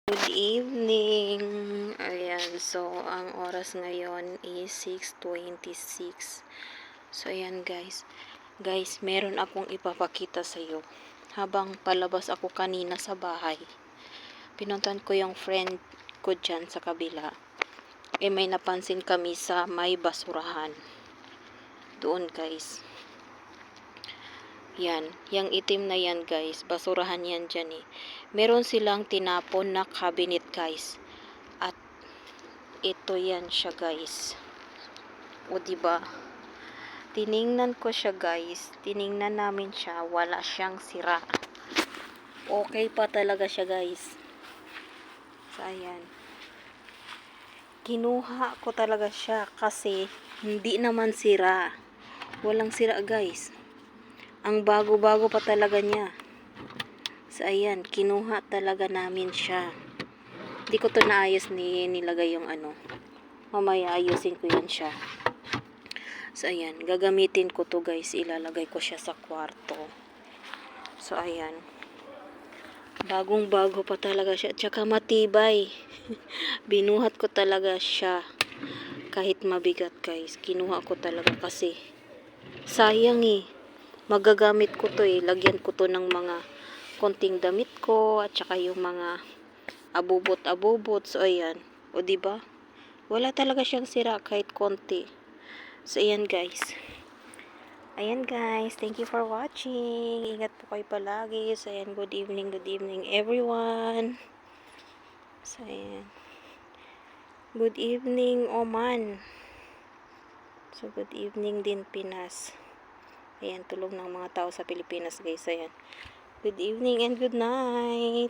Good evening. Ayan, so ang oras ngayon is 6:26. So ayan guys. Guys, meron akong ipapakita sa iyo. Habang palabas ako kanina sa bahay, pinuntan ko yung friend ko dyan sa kabila. May napansin kami sa may basurahan. Doon guys. Yan, yung itim na yan guys, basurahan yan dyan eh. Meron silang tinapon na cabinet guys. At ito yan siya guys. O diba? Tiningnan ko siya guys. Tiningnan namin siya, wala siyang sira. Okay pa talaga siya guys. So ayan. Kinuha ko talaga siya kasi hindi naman sira. Walang sira guys. Ang bago-bago pa talaga niya. So ayan, kinuha talaga namin siya. Hindi ko to naayos nilagay yung ano. Mamaya ayusin ko yan siya. So ayan, gagamitin ko to guys. Ilalagay ko siya sa kwarto. So ayan. Bagong-bago pa talaga siya. Tsaka matibay. Binuhat ko talaga siya. Kahit mabigat guys. Kinuha ko talaga kasi sayang eh. Magagamit ko to eh. Lagyan ko to ng mga konting damit ko. At saka yung mga abubot-abubot. So ayan. O diba? Wala talaga siyang sira kahit konti. So ayan guys. Ayan guys, thank you for watching. Ingat po kayo palagi. So ayan, good evening everyone. So ayan. Good evening Oman. So good evening din Pinas. Ayan, tulog ng mga tao sa Pilipinas guys. Ayan. Good evening and good night.